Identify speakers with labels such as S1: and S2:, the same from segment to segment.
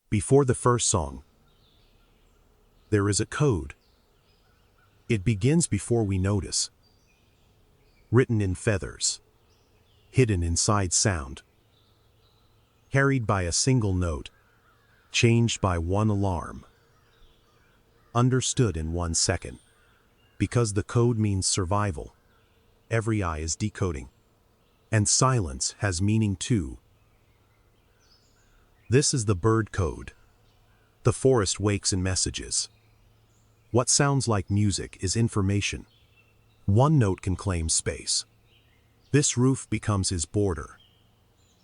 S1: Before the first song, there is a code. It begins before we notice. Written in feathers, hidden inside sound, carried by a single note, changed by one alarm, understood in 1 second. Because the code means survival, every eye is decoding. And silence has meaning too. This is the bird code. The forest wakes in messages. What sounds like music is information. One note can claim space. This roof becomes his border.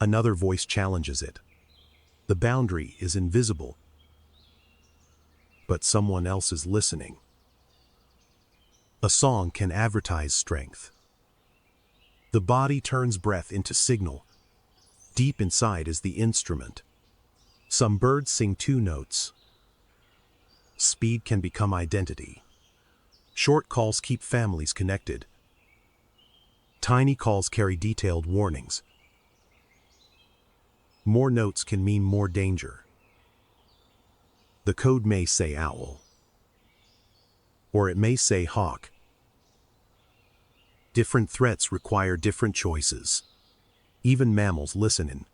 S1: Another voice challenges it. The boundary is invisible, but someone else is listening. A song can advertise strength. The body turns breath into signal. Deep inside is the instrument. Some birds sing 2 notes. Speed can become identity. Short calls keep families connected. Tiny calls carry detailed warnings. More notes can mean more danger. The code may say owl, or it may say hawk. Different threats require different choices. Even mammals listen in.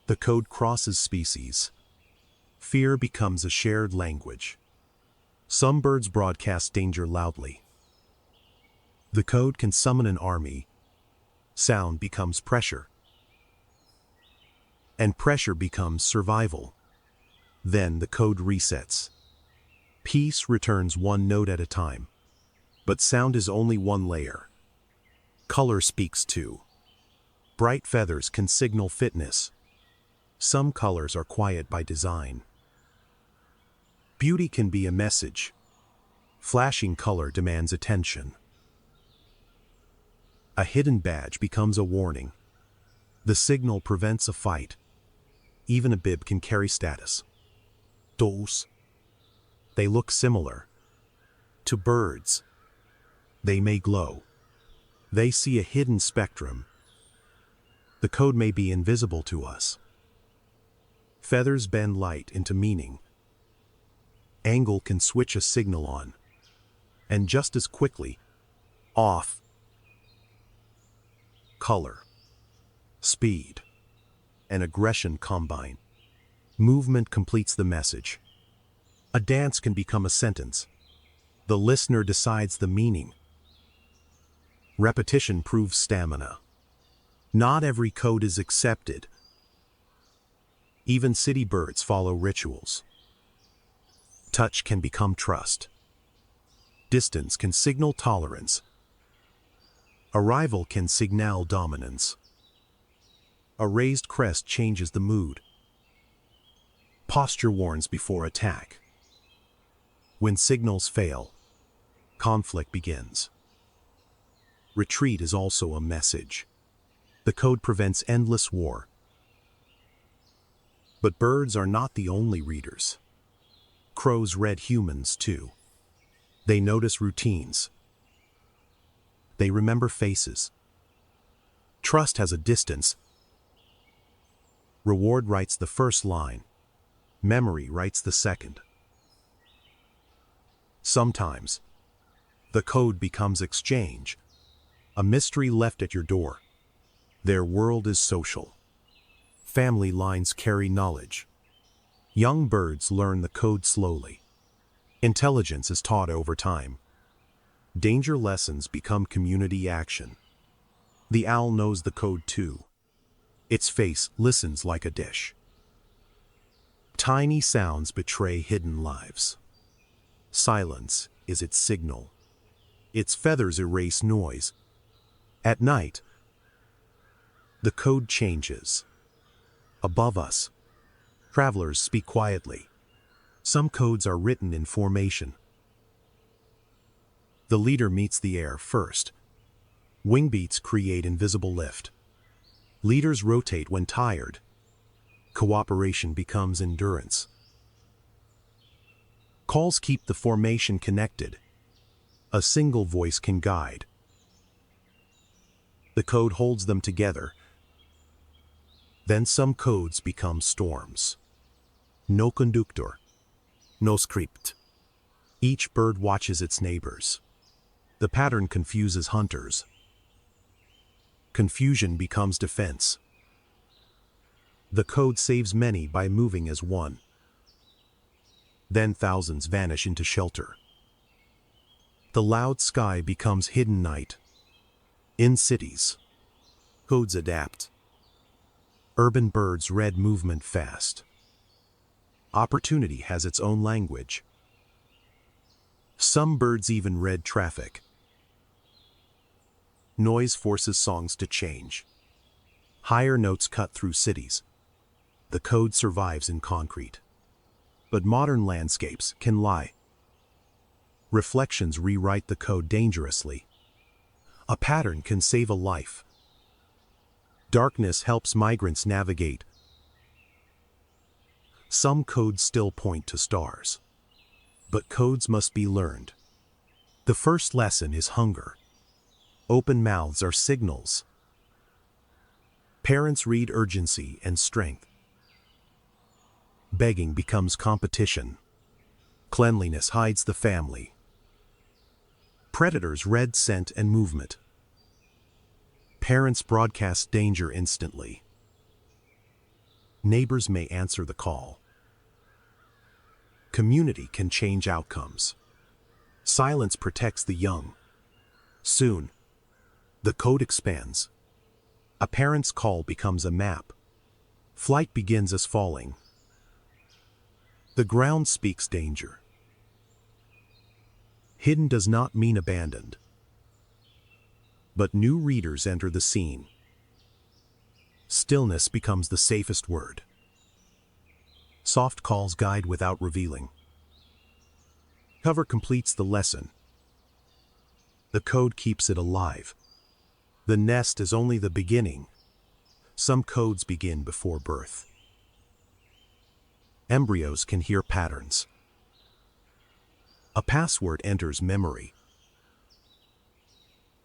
S1: The code crosses species. Fear becomes a shared language. Some birds broadcast danger loudly. The code can summon an army. Sound becomes pressure. And pressure becomes survival. Then the code resets. Peace returns 1 note at a time. But sound is only 1 layer. Color speaks too. Bright feathers can signal fitness. Some colors are quiet by design. Beauty can be a message. Flashing color demands attention. A hidden badge becomes a warning. The signal prevents a fight. Even a bib can carry status. Those. They look similar. To birds. They may glow. They see a hidden spectrum. The code may be invisible to us. Feathers bend light into meaning. Angle can switch a signal on, and just as quickly, off. Color, speed, and aggression combine. Movement completes the message. A dance can become a sentence. The listener decides the meaning. Repetition proves stamina. Not every code is accepted. Even city birds follow rituals. Touch can become trust. Distance can signal tolerance. Arrival can signal dominance. A raised crest changes the mood. Posture warns before attack. When signals fail, conflict begins. Retreat is also a message. The code prevents endless war. But birds are not the only readers. Crows read humans too. They notice routines. They remember faces. Trust has a distance. Reward writes the first line. Memory writes the second. Sometimes, the code becomes exchange. A mystery left at your door. Their world is social. Family lines carry knowledge. Young birds learn the code slowly. Intelligence is taught over time. Danger lessons become community action. The owl knows the code too. Its face listens like a dish. Tiny sounds betray hidden lives. Silence is its signal. Its feathers erase noise. At night, the code changes. Above us, travelers speak quietly. Some codes are written in formation. The leader meets the air first. Wing beats create invisible lift. Leaders rotate when tired. Cooperation becomes endurance. Calls keep the formation connected. A single voice can guide. The code holds them together. Then some codes become storms. No conductor. No script. Each bird watches its neighbors. The pattern confuses hunters. Confusion becomes defense. The code saves many by moving as one. Then thousands vanish into shelter. The loud sky becomes hidden night. In cities, codes adapt. Urban birds read movement fast. Opportunity has its own language. Some birds even read traffic. Noise forces songs to change. Higher notes cut through cities. The code survives in concrete. But modern landscapes can lie. Reflections rewrite the code dangerously. A pattern can save a life. Darkness helps migrants navigate. Some codes still point to stars. But codes must be learned. The first lesson is hunger. Open mouths are signals. Parents read urgency and strength. Begging becomes competition. Cleanliness hides the family. Predators read scent and movement. Parents broadcast danger instantly. Neighbors may answer the call. Community can change outcomes. Silence protects the young. Soon, the code expands. A parent's call becomes a map. Flight begins as falling. The ground speaks danger. Hidden does not mean abandoned. But new readers enter the scene. Stillness becomes the safest word. Soft calls guide without revealing. Cover completes the lesson. The code keeps it alive. The nest is only the beginning. Some codes begin before birth. Embryos can hear patterns. A password enters memory.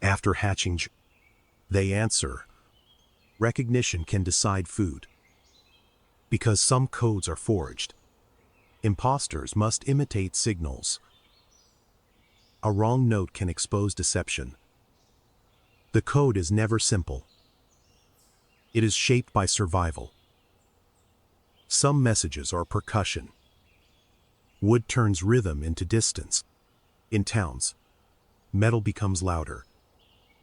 S1: After hatching, they answer. Recognition can decide food. Because some codes are forged, imposters must imitate signals. A wrong note can expose deception. The code is never simple. It is shaped by survival. Some messages are percussion. Wood turns rhythm into distance. In towns, metal becomes louder.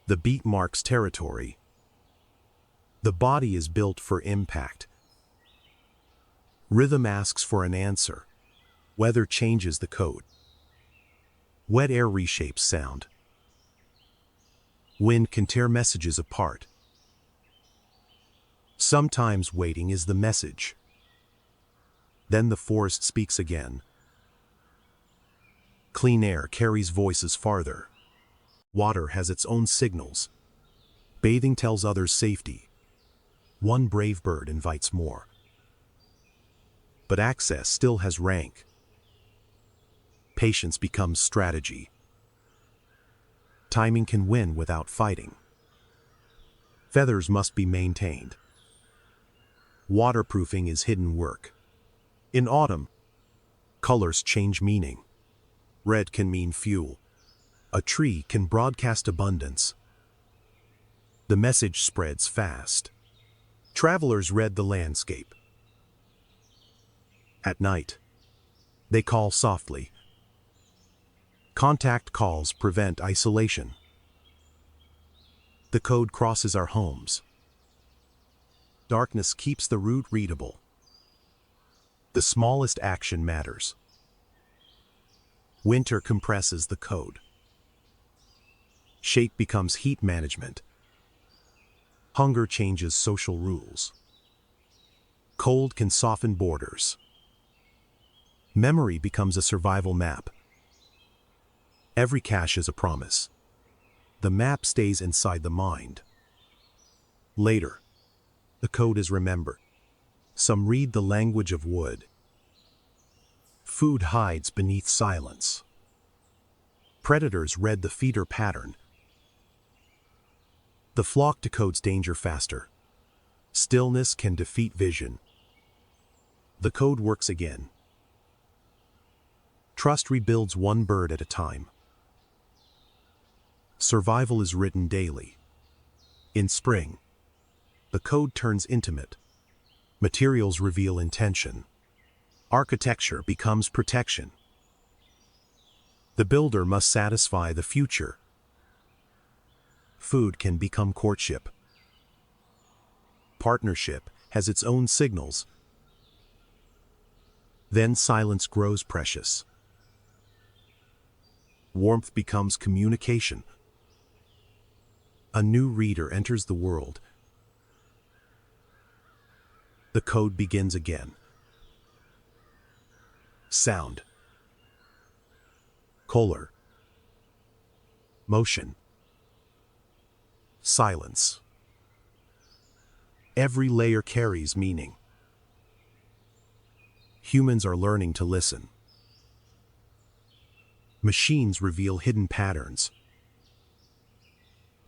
S1: The beat marks territory. The body is built for impact. Rhythm asks for an answer. Weather changes the code. Wet air reshapes sound. Wind can tear messages apart. Sometimes waiting is the message. Then the forest speaks again. Clean air carries voices farther. Water has its own signals. Bathing tells others safety. One brave bird invites more. But access still has rank. Patience becomes strategy. Timing can win without fighting. Feathers must be maintained. Waterproofing is hidden work. In autumn, colors change meaning. Red can mean fuel. A tree can broadcast abundance. The message spreads fast. Travelers read the landscape. At night, they call softly. Contact calls prevent isolation. The code crosses our homes. Darkness keeps the route readable. The smallest action matters. Winter compresses the code. Shape becomes heat management. Hunger changes social rules. Cold can soften borders. Memory becomes a survival map. Every cache is a promise. The map stays inside the mind. Later, the code is remembered. Some read the language of wood. Food hides beneath silence. Predators read the feeder pattern. The flock decodes danger faster. Stillness can defeat vision. The code works again. Trust rebuilds one bird at a time. Survival is written daily. In spring, the code turns intimate. Materials reveal intention. Architecture becomes protection. The builder must satisfy the future. Food can become courtship. Partnership has its own signals. Then silence grows precious. Warmth becomes communication. A new reader enters the world. The code begins again. Sound. Color. Motion. Silence. Every layer carries meaning. Humans are learning to listen. Machines reveal hidden patterns.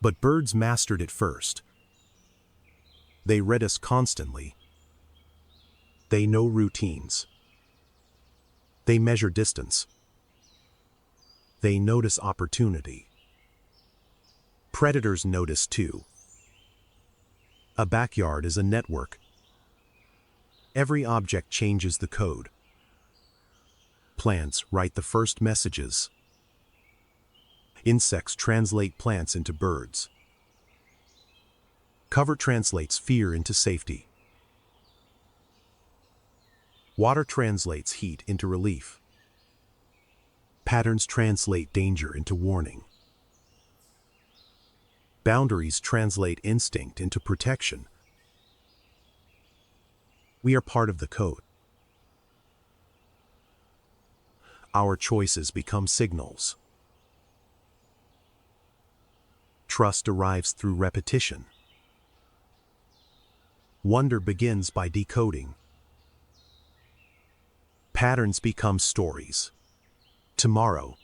S1: But birds mastered it first. They read us constantly. They know routines. They measure distance. They notice opportunity. Predators notice too. A backyard is a network. Every object changes the code. Plants write the first messages. Insects translate plants into birds. Cover translates fear into safety. Water translates heat into relief. Patterns translate danger into warning. Boundaries translate instinct into protection. We are part of the code. Our choices become signals. Trust arrives through repetition. Wonder begins by decoding. Patterns become stories. Tomorrow,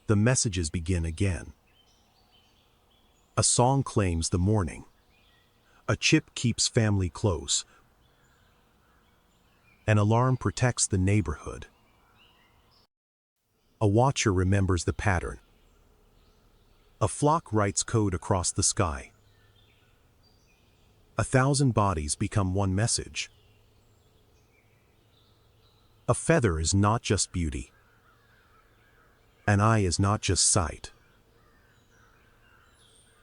S1: the messages begin again. A song claims the morning. A chip keeps family close. An alarm protects the neighborhood. A watcher remembers the pattern. A flock writes code across the sky. 1,000 bodies become one message. A feather is not just beauty. An eye is not just sight.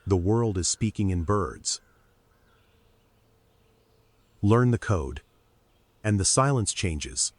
S1: The world is speaking in birds. Learn the code, and the silence changes.